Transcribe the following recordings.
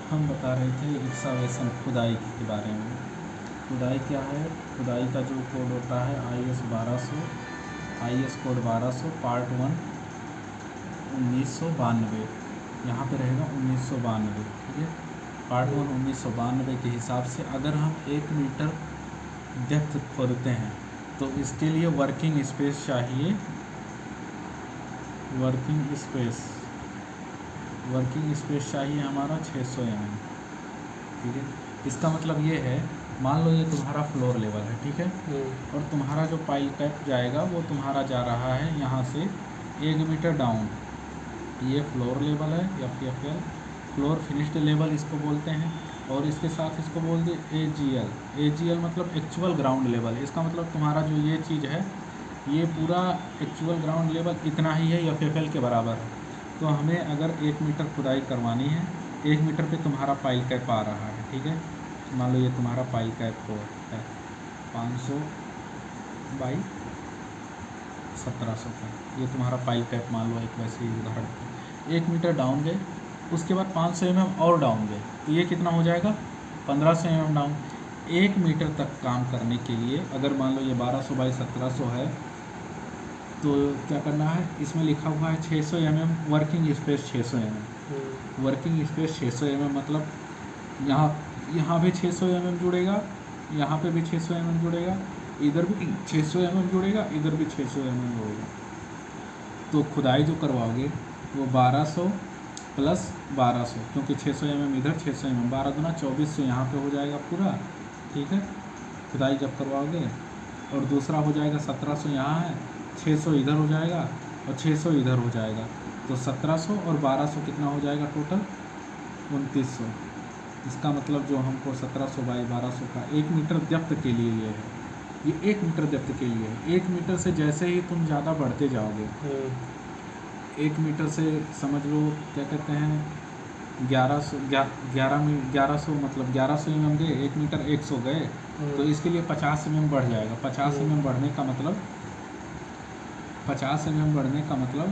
हम बता रहे थे एक्सकावेशन खुदाई के बारे में। खुदाई क्या है? खुदाई का जो कोड होता है IS 1200, IS कोड 1200 पार्ट 1 1992, यहाँ पे रहेगा 1992। ठीक है, पार्ट 1 1992 के हिसाब से अगर हम 1 मीटर डेप्थ खोदते हैं तो इसके लिए वर्किंग स्पेस चाहिए। वर्किंग स्पेस चाहिए हमारा 600 mm। ठीक है, इसका मतलब ये है, मान लो ये तुम्हारा फ्लोर लेवल है, ठीक है, और तुम्हारा जो पाइल कैप जाएगा वो तुम्हारा जा रहा है यहाँ से 1 मीटर डाउन। ये फ्लोर लेवल है या फिर फ्लोर फिनिश्ड लेवल इसको बोलते हैं, और इसके साथ इसको बोल दे AGL मतलब एक्चुअल ग्राउंड लेवल। इसका मतलब तुम्हारा जो ये चीज़ है ये पूरा एक्चुअल ग्राउंड लेवल इतना ही है FFL के बराबर है। तो हमें अगर 1 मीटर खुदाई करवानी है, 1 मीटर पे तुम्हारा पाइल कैप आ रहा है, ठीक है, मान लो ये तुम्हारा पाइल कैप को है 500 बाई 1700 का, ये तुम्हारा पाइल कैप मान लो एक वैसे ही उदाहरण। 1 मीटर डाउन गए, उसके बाद 500 mm और डाउन गए, तो ये कितना हो जाएगा 1500 mm डाउन। 1 मीटर तक काम करने के लिए अगर मान लो ये 1200 बाई 1700 है तो क्या करना है, इसमें लिखा हुआ है 600 mm working space 600 mm। Working space 600 mm मतलब यहाँ भी 600 mm जुड़ेगा, यहाँ पे भी 600 mm जुड़ेगा, इधर भी 600 mm जुड़ेगा, इधर भी 600 mm जुड़ेगा। तो खुदाई जो करवाओगे वो 1200 प्लस 1200, क्योंकि 600 mm इधर 600 mm 12 दूना 2400 यहाँ पे हो जाएगा पूरा। ठीक है, खुदाई जब करवाओगे, और दूसरा हो जाएगा 1700 यहाँ है, 600 इधर हो जाएगा और 600 इधर हो जाएगा, तो 1700 और 1200 कितना हो जाएगा टोटल 2900। इसका मतलब जो हमको 1700 बाई 1200 का 1 मीटर डेप्थ के लिए ये है, ये 1 मीटर डेप्थ के लिए है। 1 मीटर से जैसे ही तुम ज़्यादा बढ़ते जाओगे, 1 मीटर से समझ लो क्या कहते हैं 1100 मतलब 1100 mm गए, 1 मीटर 100 गए, तो इसके लिए 50 mm बढ़ जाएगा। 50 mm बढ़ने का मतलब 50 mm बढ़ने का मतलब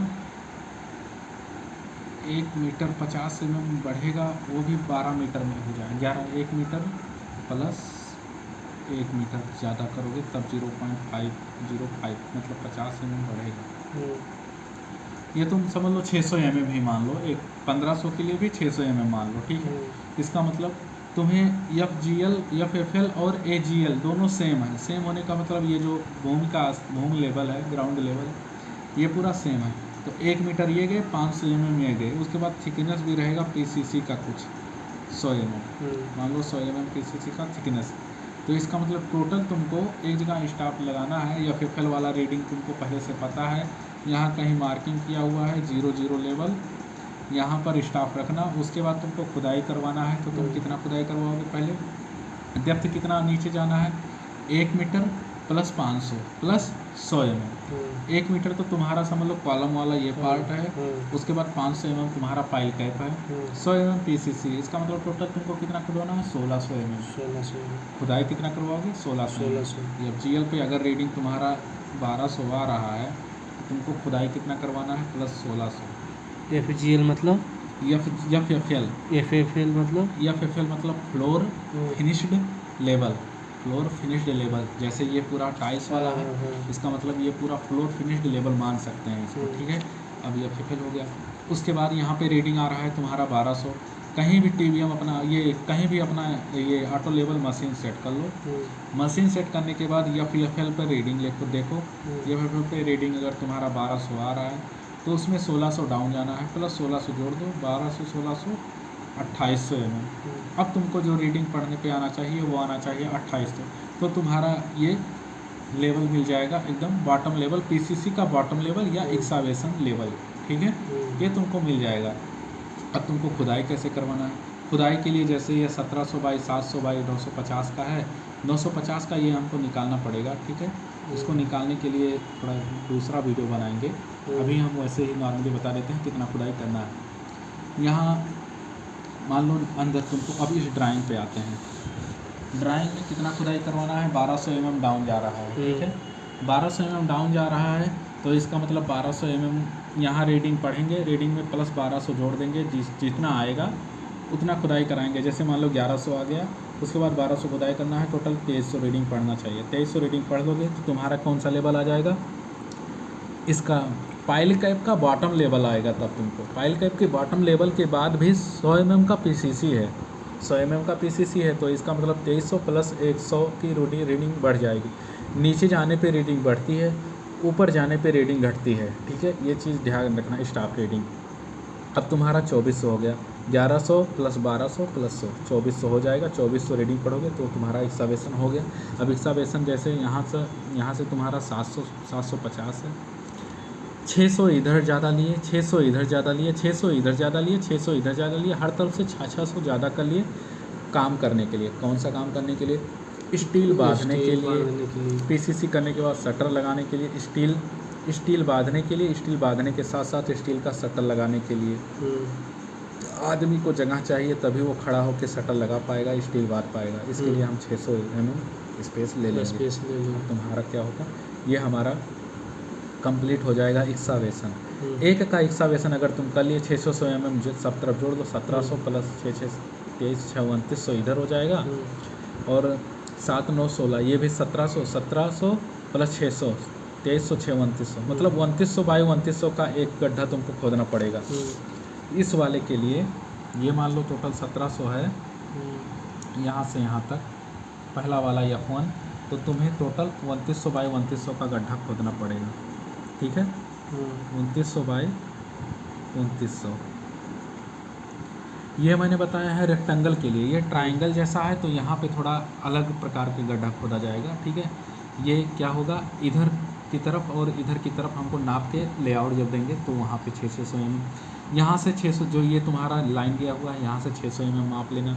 1 मीटर 50 mm बढ़ेगा, वो भी 12 मीटर में हो जाएगा। 1 मीटर प्लस 1 मीटर ज़्यादा करोगे तब 0.505 मतलब 50 mm बढ़ेगा। ये तुम समझ लो 600 mm ही मान लो, एक 1500 के लिए भी 600 mm मान लो, ठीक है। इसका मतलब तुम्हें FGL FFL और AGL दोनों सेम है। सेम होने का मतलब ये जो भूमि लेवल है, ग्राउंड लेवल, ये पूरा सेम है। तो 1 मीटर ये गए, 500 mm ये गए, उसके बाद थिकनेस भी रहेगा PCC का कुछ 100 mm, मान लो 100 mm PCC का थिकनेस। तो इसका मतलब टोटल तुमको एक जगह स्टाफ लगाना है। FFL वाला रीडिंग तुमको पहले से पता है, यहाँ कहीं मार्किंग किया हुआ है 00 लेवल, यहाँ पर स्टाफ रखना। उसके बाद तुमको खुदाई करवाना है, तो तुम कितना खुदाई करवाओगे, पहले डेप्थ कितना नीचे जाना है 1 metre plus 500 plus 100 mm। 1 metre तो तुम्हारा समझ लो कॉलम वाला ये पार्ट है, उसके बाद 500 mm तुम्हारा पाइल कैप है, 100 mm PCC। इसका मतलब टोटल तुमको कितना खुदवाना है 1600 mm। खुदाई कितना करवाओगे 1600। FGL पे अगर रीडिंग तुम्हारा 1200 आ रहा है तो तुमको खुदाई कितना करवाना है प्लस 1600। FGL मतलब FFL मतलब floor finished level. Floor finished level, जैसे ये पूरा टाइल्स वाला है, इसका मतलब ये पूरा फ्लोर फिनिश्ड लेवल मान सकते हैं इसको, ठीक है। अब ये FFL हो गया। उसके बाद यहाँ पे रीडिंग आ रहा है तुम्हारा 1200। कहीं भी TBM अपना ये कहीं भी अपना ये ऑटो लेवल मशीन सेट कर लो। मशीन सेट करने के बाद FFL पर रीडिंग देखो। FFL पे रीडिंग अगर तुम्हारा 1200 आ रहा है तो उसमें 1600 डाउन जाना है, प्लस 1600 जोड़ दो, 1200 1600 2800 mm। अब तुमको जो रीडिंग पढ़ने पे आना चाहिए वो आना चाहिए 2800। तो तुम्हारा ये लेवल मिल जाएगा एकदम बॉटम लेवल, PCC का बॉटम लेवल या एक्सकावेशन लेवल, ठीक है, ये तुमको मिल जाएगा। अब तुमको खुदाई कैसे करवाना है, खुदाई के लिए जैसे ये 1700 बाई 700 बाई 950 का है, 950 का ये हमको निकालना पड़ेगा, ठीक है। इसको निकालने के लिए थोड़ा दूसरा वीडियो बनाएंगे, अभी हम वैसे ही नॉर्मली बता देते हैं कितना खुदाई करना है। यहाँ मान लो अंदर तुमको, अब इस ड्राइंग पे आते हैं। ड्राइंग में कितना खुदाई करवाना है 1200 mm डाउन जा रहा है, ठीक है। 1200 mm डाउन जा रहा है तो इसका मतलब 1200 mm यहाँ रीडिंग पढ़ेंगे, रीडिंग में प्लस 1200 जोड़ देंगे, जितना आएगा उतना खुदाई कराएंगे। जैसे मान लो 1100 आ गया, उसके बाद 1200 खुदाई करना है, टोटल 2300 रीडिंग पढ़ना चाहिए। 2300 रीडिंग पढ़ लोगे तो तुम्हारा कौन सा लेवल आ जाएगा, इसका पाइल कैप का बॉटम लेवल आएगा। तब तुमको पाइल कैप के बॉटम लेवल के बाद भी 100 mm का पीसीसी है, 100 mm का पीसीसी है, तो इसका मतलब 2300 प्लस 100 की रीडिंग बढ़ जाएगी। नीचे जाने पे रीडिंग बढ़ती है, ऊपर जाने पे रीडिंग घटती है। ठीक है, ये चीज़ ध्यान रखना। स्टाफ रीडिंग अब तुम्हारा 2400 हो गया, 1100 प्लस 1200 प्लस 100, 2400 हो जाएगा। 2400 रीडिंग पढ़ोगे तो तुम्हारा एक्सावेशन हो गया। अब एक्सावेशन जैसे यहाँ से तुम्हारा 750 है, 600 इधर ज़्यादा लिए, 600 इधर ज़्यादा लिए, 600 इधर ज़्यादा लिए, 600 इधर ज़्यादा लिए, हर तरफ से 600 ज़्यादा कर लिए काम करने के लिए। कौन सा काम करने के लिए, स्टील बांधने के लिए, पीसीसी करने के बाद शटर लगाने के लिए, स्टील बांधने के लिए, स्टील बांधने के साथ साथ स्टील का शटर लगाने के लिए आदमी को जगह चाहिए, तभी वो खड़ा होकर शटर लगा पाएगा, स्टील बांध पाएगा। इसके लिए हम 600 mm स्पेस ले लेंगे। तुम्हारा क्या होगा, ये हमारा कंप्लीट हो जाएगा एक्सावेशन। एक का एक्सावेशन अगर तुम कर लिए 600 mm सब तरफ जोड़ दो, 1700 प्लस 6 23 6 2900 इधर हो जाएगा, और 7 9 16 ये भी 1700 प्लस 600 2300 6 2900, मतलब 2900 बाई 2900 का एक गड्ढा तुमको खोदना पड़ेगा। इस वाले के लिए ये मान लो टोटल 1700 है, यहाँ से यहाँ तक पहला वाला F1, तो तुम्हें टोटल 2900 बाई 2900 का गड्ढा खोदना पड़ेगा। ठीक है, 2900 बाई 2900 ये मैंने बताया है रेक्टेंगल के लिए। ये ट्रायंगल जैसा है तो यहाँ पे थोड़ा अलग प्रकार के गड्ढा खोदा जाएगा। ठीक है, ये क्या होगा, इधर की तरफ और इधर की तरफ हमको नाप के लेआउट जब देंगे तो वहाँ पे 600 mm, यहाँ से 600 जो ये तुम्हारा लाइन गया हुआ है यहाँ से 600 mm माप लेना,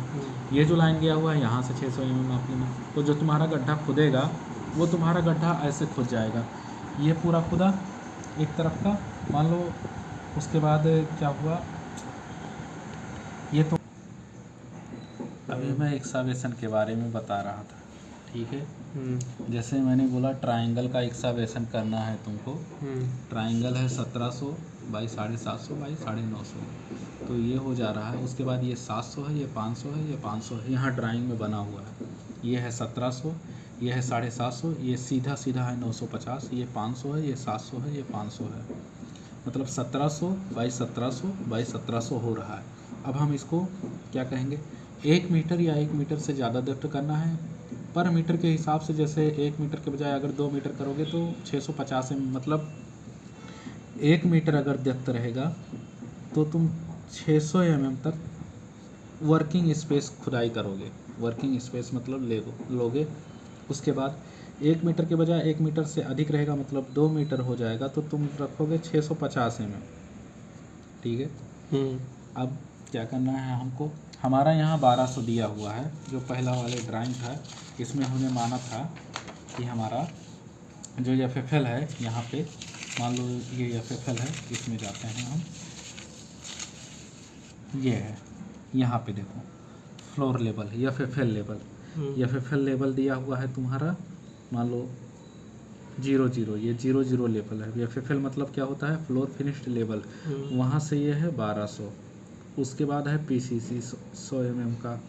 ये जो लाइन गया हुआ है यहाँ से 600 mm माप लेना। तो जो तुम्हारा गड्ढा खुदेगा वो तुम्हारा गड्ढा ऐसे खुद जाएगा। ये पूरा खुदा एक तरफ का, मान लो उसके बाद क्या हुआ, ये तो अभी मैं एक्सावेशन के बारे में बता रहा था। ठीक है, जैसे मैंने बोला ट्रायंगल का एक्सावेशन करना है तुमको। ट्रायंगल है 1700 बाई 750 बाई 950, तो ये हो जा रहा है। उसके बाद ये 700 है, ये 500 है, ये 500 है, यहाँ ड्राइंग में बना हुआ है। ये है 1700, ये है 750, ये सीधा सीधा है 950, ये 500 है, ये 700 है, ये 500 है, मतलब 1700 बाई 1700 बाई 1700 हो रहा है। अब हम इसको क्या कहेंगे, 1 मीटर या 1 मीटर से ज़्यादा डेप्थ करना है पर मीटर के हिसाब से। जैसे 1 मीटर के बजाय अगर 2 मीटर करोगे तो 650 मतलब 1 मीटर अगर डेप्थ रहेगा तो तुम 600 mm तक वर्किंग स्पेस खुदाई करोगे। वर्किंग स्पेस मतलब लोगे। उसके बाद 1 मीटर के बजाय 1 मीटर से अधिक रहेगा, मतलब 2 मीटर हो जाएगा, तो तुम रखोगे 650 mm। ठीक है, अब क्या करना है हमको, हमारा यहाँ 1200 दिया हुआ है। जो पहला वाले ड्राइंग था इसमें हमने माना था कि हमारा जो FFL है, यहाँ पे मान लो ये FFL है, इसमें जाते हैं हम, ये है यहाँ पे देखो floor level FFL level, FFL level दिया हुआ है तुम्हारा, मान लो 00, ये 00 लेवल है। FFL मतलब क्या होता है, फ्लोर फिनिश्ड लेवल। वहाँ से ये है 1200। उसके बाद है PCC 100 mm का,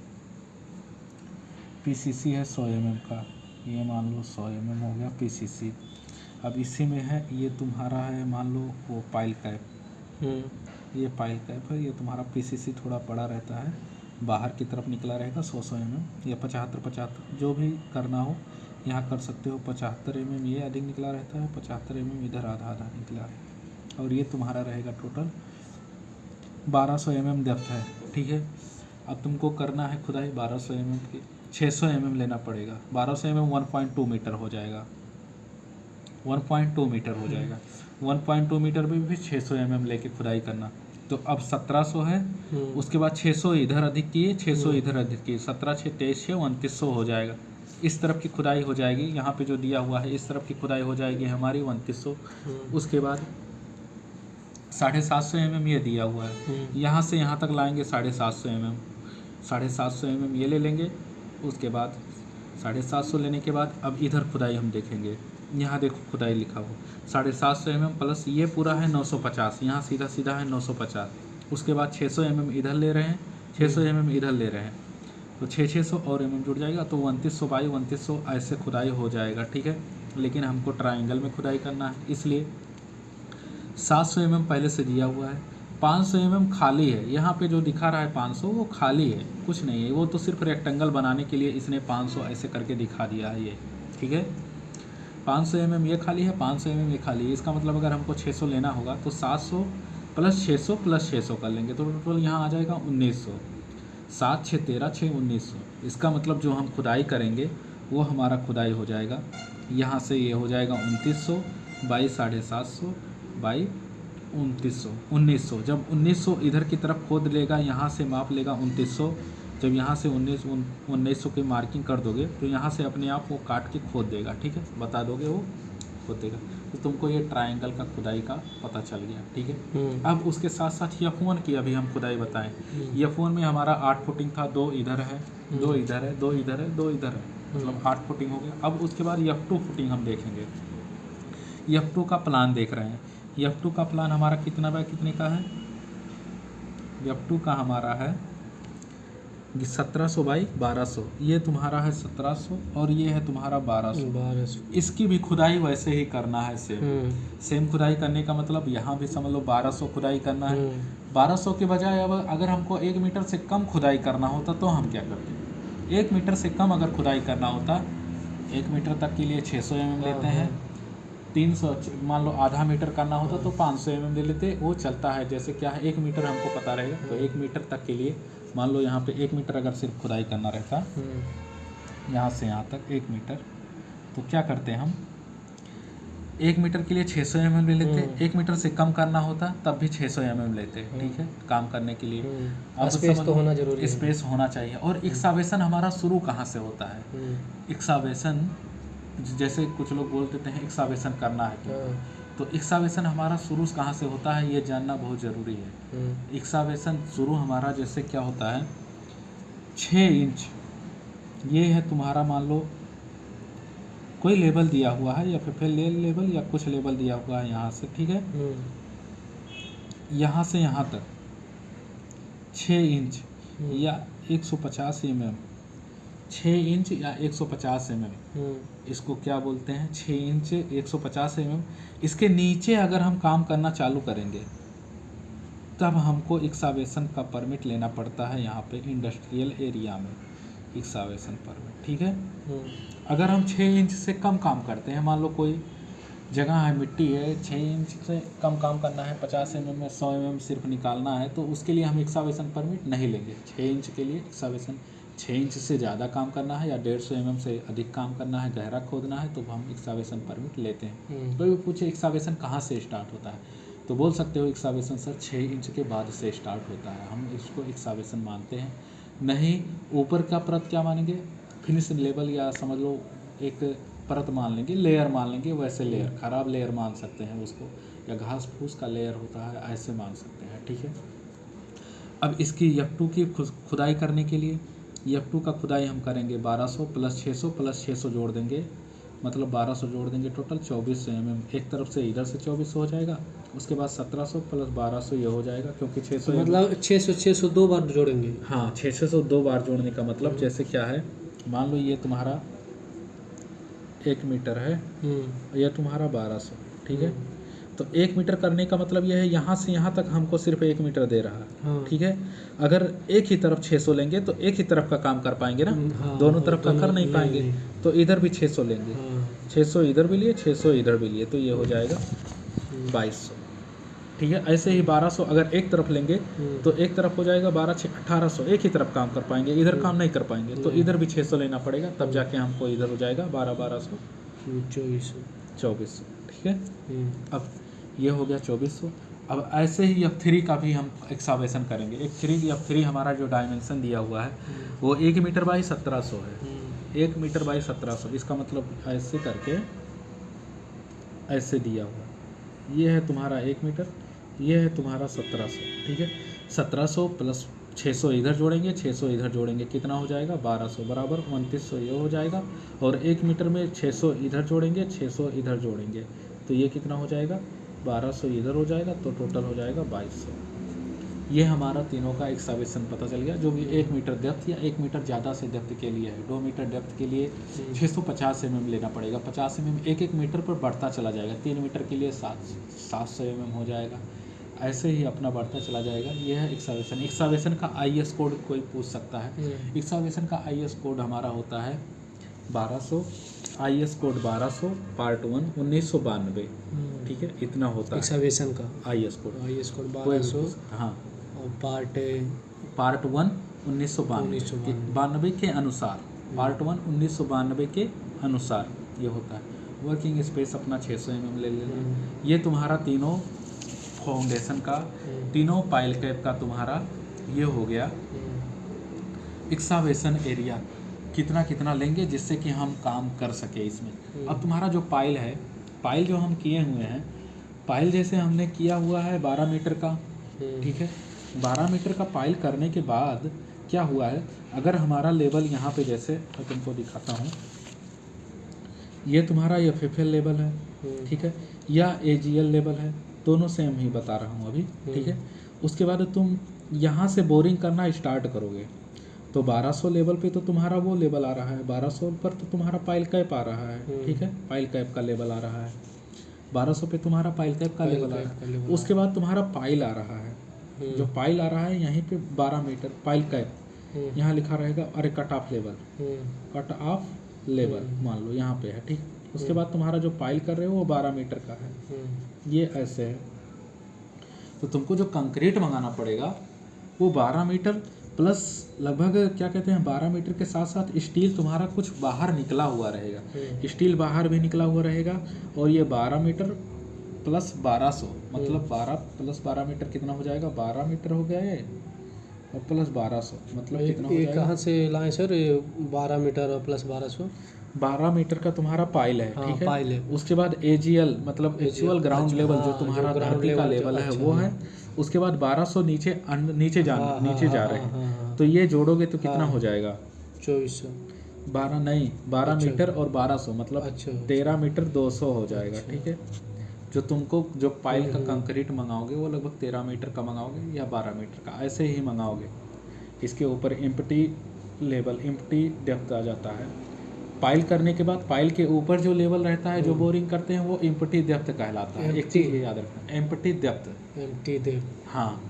PCC है 100 mm का, ये मान लो 100 mm हो गया PCC। अब इसी में है ये तुम्हारा है मान लो वो पाइल कैप, ये पाइल कैप है, ये तुम्हारा PCC थोड़ा बड़ा रहता है, बाहर की तरफ निकला रहेगा 100 mm या 75 जो भी करना हो यहाँ कर सकते हो। 75 mm ये अधिक निकला रहता है, 75 mm इधर आधा आधा निकला है, और ये तुम्हारा रहेगा टोटल 1200 mm डेप्थ है। ठीक है, अब तुमको करना है खुदाई 1200 mm की, 600 mm लेना पड़ेगा। 1200 mm 1.2 मीटर हो जाएगा, 1.2 मीटर हो जाएगा। 1.2 मीटर में भी 600 mm लेके खुदाई करना। तो अब 1700 है, उसके बाद 600 इधर अधिक किए, 600 इधर अधिक किए, 17 6 23 6 2900 हो जाएगा। इस तरफ की खुदाई हो जाएगी, यहाँ पे जो दिया हुआ है इस तरफ की खुदाई हो जाएगी हमारी 2900। उसके बाद 750 mm ये दिया हुआ है, यहाँ से यहाँ तक लाएंगे 750 mm, 750 mm ये ले लेंगे। उसके बाद 750 लेने के बाद अब इधर खुदाई हम देखेंगे, यहाँ देखो खुदाई लिखा हो 750 mm प्लस ये पूरा है 950, यहाँ सीधा सीधा है 950। उसके बाद 600 mm इधर ले रहे हैं, 600 mm इधर ले रहे हैं तो 600 और mm जुड़ जाएगा तो 2900 बाई 2900 ऐसे खुदाई हो जाएगा, ठीक है। लेकिन हमको ट्रायंगल में खुदाई करना है, इसलिए 700 mm पहले से दिया हुआ है, 500 mm खाली है। यहाँ पे जो दिखा रहा है 500 वो खाली है, कुछ नहीं है, वो तो सिर्फ रेक्टेंगल बनाने के लिए इसने 500 ऐसे करके दिखा दिया है ये, ठीक है। 500 mm ये खाली है, 500 mm ये खाली है। इसका मतलब अगर हमको 600 लेना होगा तो 700 प्लस 600 कर लेंगे तो टोटल यहाँ आ जाएगा 1900। 7 6 13 6 1900। इसका मतलब जो हम खुदाई करेंगे वो हमारा खुदाई हो जाएगा, यहाँ से ये हो जाएगा 2900 बाई 750 बाई 1900। जब 1900 इधर की तरफ खोद लेगा, यहाँ से माप लेगा 2900। जब यहाँ से 1900 की मार्किंग कर दोगे तो यहाँ से अपने आप वो काट के खोद देगा, ठीक है, बता दोगे वो खोद देगा। तो तुमको ये ट्रायंगल का खुदाई का पता चल गया, ठीक है। अब उसके साथ साथ F1 की अभी हम खुदाई बताएं। F1 में हमारा 8 फुटिंग था, 2 इधर है, 2 इधर है, 2 इधर है, 2 इधर है, मतलब 8 फुटिंग हो गया। अब उसके बाद F2 फुटिंग हम देखेंगे। F2 का प्लान देख रहे हैं। F2 का प्लान हमारा कितना बाय कितने का है? F2 का हमारा है 1700 बाई 1200। ये तुम्हारा है 1700 और ये है तुम्हारा 1200। इसकी भी खुदाई वैसे ही करना है, सेम खुदाई करने का मतलब यहाँ भी समझ लो 1200 खुदाई करना है। 1200 के बजाय अब अगर हमको 1 मीटर से कम खुदाई करना होता तो हम क्या करते? 1 मीटर से कम अगर खुदाई करना होता, 1 मीटर तक के लिए 600 mm लेते हैं। 300 मान लो आधा मीटर करना होता तो 500 mm ले लेते, वो चलता है। जैसे क्या है 1 मीटर हमको पता रहेगा तो 1 मीटर तक के लिए मान लो यहाँ पे 1 मीटर अगर सिर्फ खुदाई करना रहता, यहाँ से यहाँ तक 1 मीटर, तो क्या करते हैं हम 1 मीटर के लिए 600 mm ले लेते। 1 मीटर से कम करना होता तब भी 600 mm लेते, ठीक है, काम करने के लिए। अब स्पेस तो होना जरूरी है, स्पेस होना चाहिए। और एक्सावेशन हमारा शुरू कहाँ से होता है? एक्सावेशन जैसे कुछ लोग बोल देते हैं एक्सावेशन करना है, तो एक्सावेशन हमारा शुरू कहाँ से होता है ये जानना बहुत ज़रूरी है। एक्सावेशन शुरू हमारा जैसे क्या होता है 6 इंच, ये है तुम्हारा मान लो कोई लेवल दिया हुआ है या फिर लेवल या कुछ लेवल दिया हुआ है यहाँ से, ठीक है, यहाँ से यहाँ तक 6 इंच या 150 mm, 6 इंच या 150 mm, इसको क्या बोलते हैं 6 इंच 150 mm। इसके नीचे अगर हम काम करना चालू करेंगे तब हमको एक्सावेशन का परमिट लेना पड़ता है यहाँ पे इंडस्ट्रियल एरिया में, एक्सावेशन परमिट, ठीक है। अगर हम 6 इंच से कम काम करते हैं, मान लो कोई जगह है मिट्टी है 6 इंच से कम काम करना है, 50 mm में 100 mm सिर्फ निकालना है, तो उसके लिए हम एक्सावेशन परमिट नहीं लेंगे। 6 इंच के लिए एक्सावेशन, 6 इंच से ज़्यादा काम करना है या 150 mm से अधिक काम करना है, गहरा खोदना है, तो हम एक्सावेशन परमिट लेते हैं। तो ये पूछे एक्सावेशन कहाँ से स्टार्ट होता है, तो बोल सकते हो एक्सावेशन सर 6 इंच के बाद से स्टार्ट होता है, हम इसको एक्सावेशन मानते हैं। नहीं, ऊपर का परत क्या मानेंगे, फिनिश लेवल या समझ लो एक परत मान लेंगे, लेयर मान लेंगे, वैसे लेयर ख़राब लेयर मान सकते हैं उसको, या घास फूस का लेयर होता है ऐसे मान सकते हैं, ठीक है। अब इसकी F2 की खुदाई करने के लिए F2 का खुदाई हम करेंगे 1200 प्लस 600 जोड़ देंगे, मतलब 1200 जोड़ देंगे, टोटल 2400 mm। एक तरफ से इधर से 2400 हो जाएगा, उसके बाद 1700 प्लस 1200 ये हो जाएगा, क्योंकि 600 मतलब 600 2 बार जोड़ेंगे। हाँ, 600 2 बार जोड़ने का मतलब जैसे क्या है, मान लो ये तुम्हारा 1 मीटर है, यह तुम्हारा 1200, ठीक है। तो 1 मीटर करने का मतलब यह है यहाँ से यहाँ तक हमको सिर्फ 1 मीटर दे रहा है, ठीक है। अगर एक ही तरफ 600 लेंगे तो एक ही तरफ का काम कर पाएंगे ना, दोनों तरफ का कर नहीं पाएंगे, तो इधर भी 600 लेंगे, 600 इधर भी लिए, 600 इधर भी लिए, तो ये हो जाएगा 2200, ठीक है। ऐसे ही 1200 अगर एक तरफ लेंगे तो एक तरफ हो जाएगा 12 6 1800, एक ही तरफ काम कर पाएंगे, इधर काम नहीं कर पाएंगे, तो इधर भी 600 लेना पड़ेगा, तब जाके हमको इधर हो जाएगा 1200 2400, ठीक है। अब ये हो गया 2400। अब ऐसे ही F3 का भी हम एक्सावेशन करेंगे। F3 हमारा जो डायमेंशन दिया हुआ है वो 1 मीटर बाई 1700 है, 1 मीटर बाई 1700। इसका मतलब ऐसे करके ऐसे दिया हुआ, ये है तुम्हारा 1 मीटर, ये है तुम्हारा 1700, ठीक है। 1700 प्लस 600 इधर जोड़ेंगे, 600 इधर जोड़ेंगे, कितना हो जाएगा 1200 बराबर 2900 ये हो जाएगा। और 1 मीटर में 600 इधर जोड़ेंगे, 600 इधर जोड़ेंगे, तो ये कितना हो जाएगा 1200 इधर हो जाएगा, तो टोटल हो जाएगा 2200। ये हमारा तीनों का एक्सावेशन पता चल गया, जो भी 1 मीटर डेप्थ या 1 मीटर ज़्यादा से डेप्थ के लिए है। 2 मीटर डेप्थ के लिए 650 mm लेना पड़ेगा, 50 mm 1 मीटर पर बढ़ता चला जाएगा। 3 मीटर के लिए 700 mm हो जाएगा, ऐसे ही अपना बढ़ता चला जाएगा। ये है एक्सावेशन। एक्सावेशन का IS कोड कोई पूछ सकता है। एक्सावेशन का IS कोड हमारा होता है 1200, IS कोड 1200 पार्ट 1 1992, ठीक है, इतना होता है एक्सावेशन का IS कोड। IS कोड कोई भी 1200 हाँ, और पार्ट 1 1992 के अनुसार, पार्ट 1 1992 के अनुसार ये होता है। वर्किंग स्पेस अपना 600 mm ले लेना। ये तुम्हारा तीनों फाउंडेशन का, तीनों पाइल कैप का तुम्हारा ये हो गया। एक्सावेशन एरिया कितना कितना लेंगे जिससे कि हम काम कर सके इसमें। अब तुम्हारा जो पाइल है, पाइल जो हम किए हुए हैं, पाइल जैसे हमने किया हुआ है 12 मीटर का, ठीक है। 12 मीटर का पाइल करने के बाद क्या हुआ है, अगर हमारा लेवल यहाँ पे, जैसे मैं तुमको दिखाता हूँ, ये तुम्हारा FFL लेवल है, ठीक है, या AGL लेवल है, दोनों सेम ही बता रहा हूँ अभी, ठीक है। उसके बाद तुम यहाँ से बोरिंग करना स्टार्ट करोगे तो 1200 लेवल पे तो तुम्हारा वो लेवल आ रहा है, 1200 पर तो तुम्हारा पाइल कैप आ रहा है, ठीक है, पाइल कैप का लेवल आ रहा है। 1200 पे तुम्हारा पाइल कैप का लेवल आ रहा है। उसके बाद तुम्हारा पाइल आ रहा है, जो पाइल आ रहा है यहीं पे 12 मीटर पाइल कैप, यहाँ लिखा रहेगा, अरे cut off level, cut off level मान लो यहाँ पे है, ठीक। उसके बाद तुम्हारा जो पाइल कर रहे हो वो 12 मीटर का है, ये ऐसे है। तो तुमको जो कंक्रीट मंगाना पड़ेगा वो 12 मीटर प्लस लगभग क्या कहते हैं, 12 मीटर के साथ साथ स्टील तुम्हारा कुछ बाहर निकला हुआ रहेगा, स्टील बाहर भी निकला हुआ रहेगा। और ये 12 मीटर प्लस 1200 मतलब 12 प्लस 12 मीटर कितना हो जाएगा, 12 मीटर हो गया ये, और प्लस 1200 मतलब कितना हो जाएगा। कहाँ से लाए सर 12 मीटर और प्लस 1200? 12 मीटर का तुम्हारा पाइल है, ठीक है, पाइल है। उसके बाद AGL मतलब एक्चुअल ग्राउंड लेवल, जो तुम्हारा धरती का लेवल है वो है। उसके बाद 1200 नीचे जा रहे हैं, तो ये जोड़ोगे तो कितना हो जाएगा, 2400। 12 मीटर और 1200 मतलब 13 मीटर 200 हो जाएगा, ठीक है। जो तुमको जो पाइल का कंक्रीट मंगाओगे वो लगभग 13 मीटर का मंगाओगे या 12 मीटर का, ऐसे ही मंगाओगे। इसके ऊपर एम्प्टी लेवल, एम्प्टी डेप्थ आ जाता है। पाइल करने के बाद पाइल के ऊपर जो लेवल रहता है, जो बोरिंग करते हैं, वो एम्प्टी डेप्थ कहलाता है। एक चीज़ ये याद रखना, एम्प्टी डेप्थ। हाँ,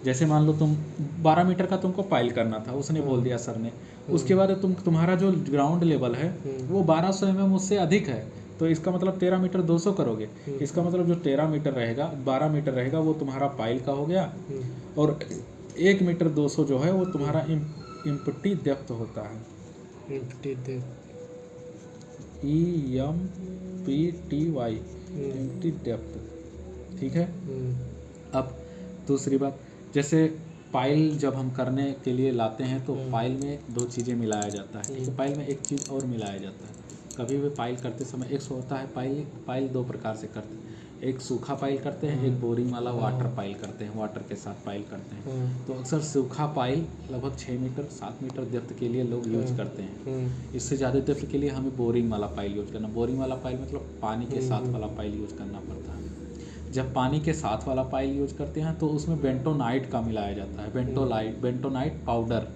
जैसे मान लो तुम 12 मीटर का तुमको पाइल करना था, उसने बोल दिया सर ने, उसके बाद तुम्हारा जो ग्राउंड लेवल है वो 1200 mm उससे अधिक है, तो इसका मतलब 13 मीटर 200 करोगे। इसका मतलब जो 13 मीटर रहेगा, 12 मीटर रहेगा, वो तुम्हारा पाइल का हो गया, और 1 मीटर 200 जो है वो तुम्हारा एम्प्टी डेप्थ होता है। Empty depth, EMPTY, empty depth, ठीक है। अब दूसरी बात, जैसे पाइल जब हम करने के लिए लाते हैं तो पाइल में 2 चीज़ें मिलाया जाता है, ठीक है। पाइल में एक चीज़ और मिलाया जाता है। कभी भी पाइल करते समय एक होता है पाइल 2 प्रकार से करते हैं, एक सूखा पाइल करते हैं, एक बोरिंग वाला वाटर पाइल करते हैं, वाटर के साथ पाइल करते हैं। तो अक्सर सूखा पाइल लगभग 6 मीटर 7 मीटर डेप्थ के लिए लोग यूज करते हैं। इससे ज़्यादा डेप्थ के लिए हमें बोरिंग वाला पाइल यूज करना। बोरिंग वाला पाइल मतलब पानी के साथ वाला पाइल यूज करना पड़ता है। जब पानी के साथ वाला पाइल यूज करते हैं तो उसमें बेंटोनाइट का मिलाया जाता है, बेंटोनाइट पाउडर।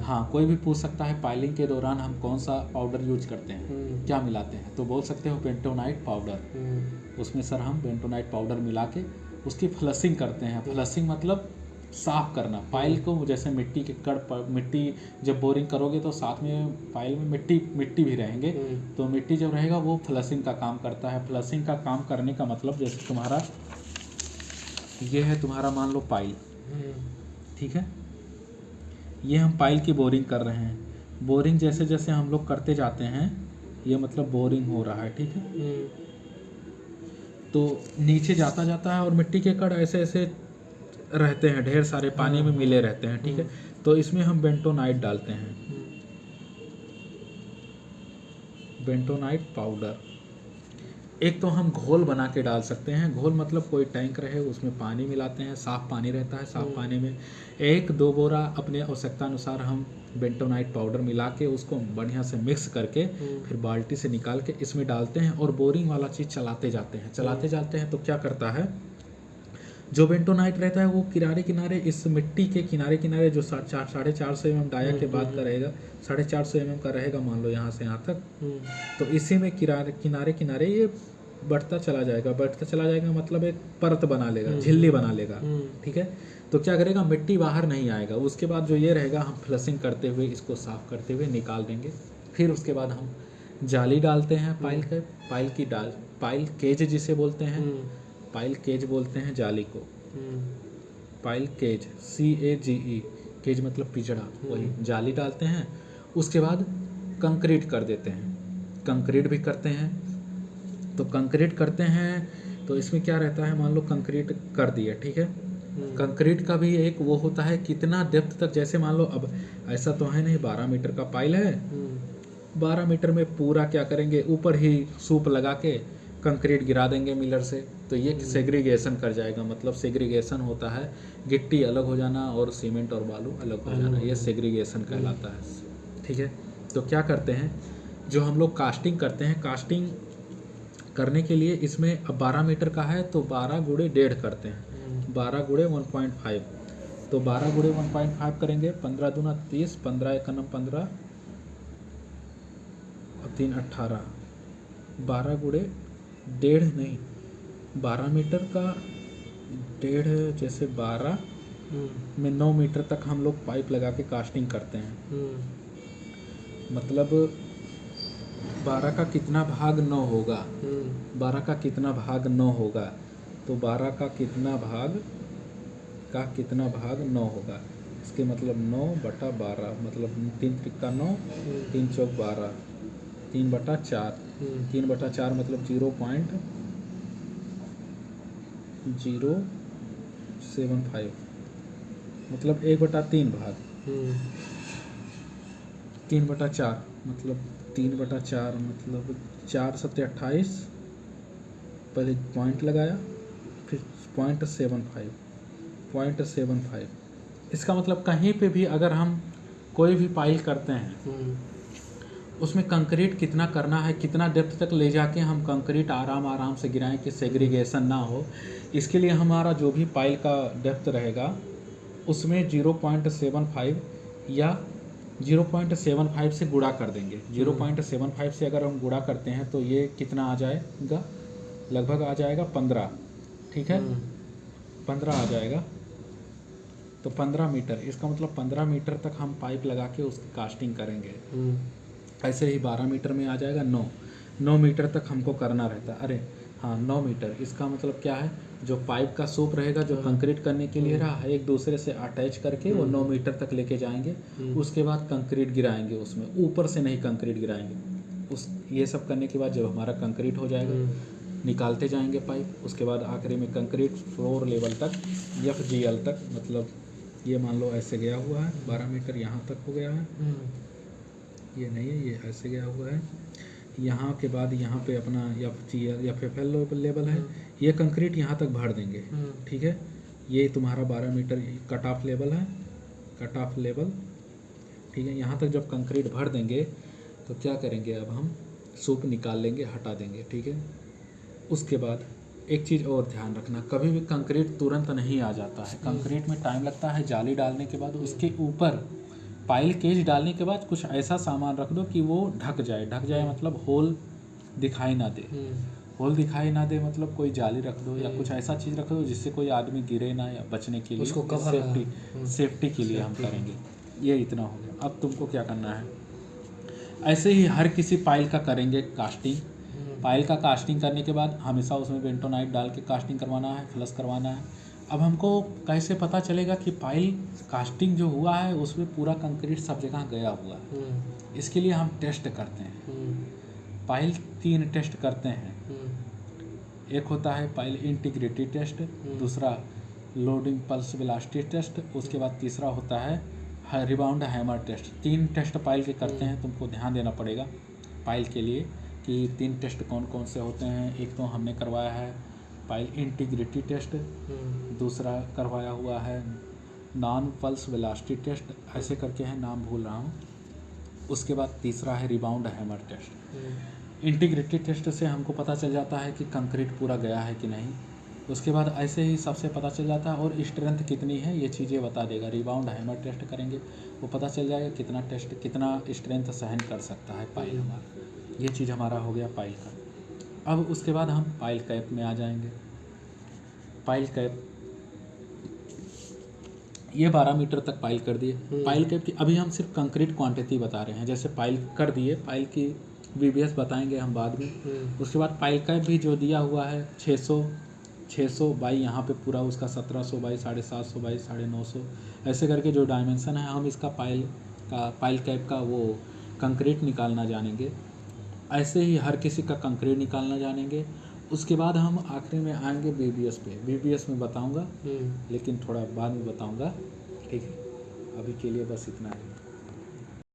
हाँ, कोई भी पूछ सकता है पाइलिंग के दौरान हम कौन सा पाउडर यूज करते हैं, क्या मिलाते हैं, तो बोल सकते हो बेंटोनाइट पाउडर। उसमें सर हम बेंटोनाइट पाउडर मिला के उसकी फ्लशिंग करते हैं। फ्लशिंग मतलब साफ करना पाइल को, जैसे मिट्टी के कण, मिट्टी जब बोरिंग करोगे तो साथ में पाइल में मिट्टी भी रहेंगे, तो मिट्टी जब रहेगा वो फ्लशिंग का काम करता है। फ्लशिंग का काम करने का मतलब, जैसे तुम्हारा ये है, तुम्हारा मान लो पाइल, ठीक है, ये हम पाइल की बोरिंग कर रहे हैं। बोरिंग जैसे जैसे हम लोग करते जाते हैं, ये मतलब बोरिंग हो रहा है, ठीक है। तो नीचे जाता है और मिट्टी के कण ऐसे ऐसे रहते हैं, ढेर सारे पानी में मिले रहते हैं, ठीक है। तो इसमें हम बेंटोनाइट डालते हैं, बेंटोनाइट पाउडर। एक तो हम घोल बना के डाल सकते हैं, घोल मतलब कोई टैंक रहे उसमें पानी मिलाते हैं, साफ़ पानी रहता है, साफ़ पानी में 1-2 बोरा अपने आवश्यकता अनुसार हम बेंटोनाइट पाउडर मिला के उसको बढ़िया से मिक्स करके फिर बाल्टी से निकाल के इसमें डालते हैं और बोरिंग वाला चीज़ चलाते जाते हैं तो क्या करता है, जो बेंटोनाइट रहता है वो किनारे किनारे इस मिट्टी के किनारे किनारे जो 450 mm डाया के बाद का रहेगा, 450 mm का रहेगा मान लो यहाँ से यहाँ तक, तो इसी में किनारे किनारे किनारे ये बढ़ता चला जाएगा मतलब एक परत बना लेगा, झिल्ली बना लेगा। ठीक है, तो क्या करेगा, मिट्टी बाहर नहीं आएगा। उसके बाद जो ये रहेगा हम फ्लशिंग करते हुए इसको साफ करते हुए निकाल देंगे। फिर उसके बाद हम जाली डालते हैं पाइल केज जिसे बोलते हैं, पाइल केज बोलते हैं जाली को, पाइल केज CAGE, केज मतलब पिंजड़ा, वही जाली डालते हैं। उसके बाद कंक्रीट कर देते हैं, कंक्रीट भी करते हैं। तो कंक्रीट करते हैं तो इसमें क्या रहता है, मान लो कंक्रीट कर दिया, ठीक है, कंक्रीट का भी एक वो होता है कितना डेप्थ तक, जैसे मान लो अब ऐसा तो है नहीं, 12 मीटर का पाइल है, 12 मीटर में पूरा क्या करेंगे, ऊपर ही सूप लगा के कंक्रीट गिरा देंगे मिलर से, तो ये सेग्रीगेशन कर जाएगा। मतलब सेग्रीगेशन होता है गिट्टी अलग हो जाना और सीमेंट और बालू अलग हो जाना, ये सेग्रीगेशन कहलाता है। ठीक है, तो क्या करते हैं, जो हम लोग कास्टिंग करते हैं, कास्टिंग करने के लिए इसमें अब 12 मीटर का है तो 12 गुणे 1.5 करते हैं, 12 गुणे 1.5, तो 12 गुणे 1.5 करेंगे, 15 दूना 30, 15 एकम 15 और 3 18, 12 गुणे 1.5 नहीं, 12 मीटर का 1.5, जैसे 12 में 9 मीटर तक हम लोग पाइप लगा के कास्टिंग करते हैं। मतलब 12 का कितना भाग 9 होगा, 12 का कितना भाग 9 होगा, तो 12 का कितना भाग 9 होगा, इसके मतलब 9/12, मतलब 3 त्रिका 9, 3 चौक 12, 3/4, 3/4 मतलब 0.075, मतलब 1/3 भाग, 3/4 मतलब 3/4 मतलब 4 7 28, पहले पॉइंट लगाया, फिर 0.75, इसका मतलब कहीं पे भी अगर हम कोई भी पाइल करते हैं उसमें कंक्रीट कितना करना है, कितना डेप्थ तक ले जाके हम कंक्रीट आराम से गिराएं कि सेग्रीगेशन ना हो, इसके लिए हमारा जो भी पाइल का डेप्थ रहेगा उसमें 0.75 या 0.75 से गुणा कर देंगे। 0.75 से अगर हम गुणा करते हैं तो ये कितना आ जाएगा, लगभग आ जाएगा 15, ठीक है, 15 आ जाएगा, तो 15 मीटर, इसका मतलब 15 मीटर तक हम पाइप लगा के उसकी कास्टिंग करेंगे। ऐसे ही 12 मीटर में आ जाएगा 9 मीटर तक हमको करना रहता है। अरे हाँ, 9 मीटर, इसका मतलब क्या है, जो पाइप का सूप रहेगा जो कंक्रीट करने के लिए रहा, एक दूसरे से अटैच करके वो 9 मीटर तक लेके जाएंगे। उसके बाद कंक्रीट गिराएंगे, उसमें ऊपर से नहीं कंक्रीट गिराएंगे। ये सब करने के बाद जब हमारा कंक्रीट हो जाएगा, निकालते जाएंगे पाइप, उसके बाद आखिरी में कंक्रीट फ्लोर लेवल तक FGL तक, मतलब ये मान लो ऐसे गया हुआ है 12 मीटर यहाँ तक हो गया है, ये नहीं है, ये ऐसे गया हुआ है, यहाँ के बाद यहाँ पे अपना FGL FFL लेवल है, ये कंक्रीट यहाँ तक भर देंगे। ठीक है, ये तुम्हारा 12 मीटर कट ऑफ लेवल है, कट ऑफ लेवल, ठीक है। यहाँ तक जब कंक्रीट भर देंगे तो क्या करेंगे, अब हम सूप निकाल लेंगे, हटा देंगे, ठीक है। उसके बाद एक चीज़ और ध्यान रखना, कभी भी कंक्रीट तुरंत नहीं आ जाता है, कंक्रीट में टाइम लगता है। जाली डालने के बाद उसके ऊपर पाइल केज डालने के बाद कुछ ऐसा सामान रख दो कि वो ढक जाए मतलब होल दिखाई ना दे, होल दिखाई ना दे, मतलब कोई जाली रख दो या कुछ ऐसा चीज़ रख दो जिससे कोई आदमी गिरे ना, या बचने के लिए उसको सेफ्टी के लिए हम करेंगे। ये इतना हो गया। अब तुमको क्या करना है, ऐसे ही हर किसी पाइल का करेंगे कास्टिंग। पाइल का कास्टिंग करने के बाद हमेशा उसमें बेंटोनाइट डाल के कास्टिंग करवाना है, फ्लश करवाना है। अब हमको कैसे पता चलेगा कि पाइल कास्टिंग जो हुआ है उसमें पूरा कंक्रीट सब जगह गया हुआ है, इसके लिए हम टेस्ट करते हैं। पाइल 3 टेस्ट करते हैं, एक होता है पाइल इंटीग्रिटी टेस्ट, दूसरा लोडिंग पल्स वेलोसिटी टेस्ट, उसके बाद तीसरा होता है rebound hammer test. 3 test pile के करते हैं, तुमको ध्यान देना पड़ेगा पाइल के लिए कि 3 टेस्ट कौन कौन से होते हैं। एक तो हमने करवाया है पाइल इंटीग्रिटी टेस्ट, दूसरा करवाया हुआ है नॉन पल्स वेलोसिटी टेस्ट, ऐसे करके है, नाम भूल रहा हूँ। उसके बाद तीसरा है rebound hammer test. Integrity test से हमको पता चल जाता है कि कंक्रीट पूरा गया है कि नहीं, उसके बाद ऐसे ही सबसे पता चल जाता है, और स्ट्रेंथ कितनी है ये चीज़ें बता देगा। रिबाउंड हैमर टेस्ट करेंगे, वो पता चल जाएगा कितना स्ट्रेंथ सहन कर सकता है पाइल हमारा। ये चीज़ हमारा हो गया पाइल का। अब उसके बाद हम पाइल कैप में आ जाएंगे। पाइल कैप ये 12 मीटर तक पाइल कर दिए। पाइल कैप की अभी हम सिर्फ कंक्रीट क्वांटिटी बता रहे हैं, जैसे पाइल कर दिए, पाइल की VBS बताएंगे हम बाद में। उसके बाद पाइल कैप भी जो दिया हुआ है 600 बाई यहाँ पे पूरा उसका 1700 बाई 750 बाई 950 ऐसे करके जो डायमेंशन है, हम इसका पाइल कैप का वो कंक्रीट निकालना जानेंगे। ऐसे ही हर किसी का कंक्रीट निकालना जानेंगे। उसके बाद हम आखिरी में आएंगे VBS पे। VBS में बताऊंगा, लेकिन थोड़ा बाद में बताऊंगा, ठीक है। अभी के लिए बस इतना है।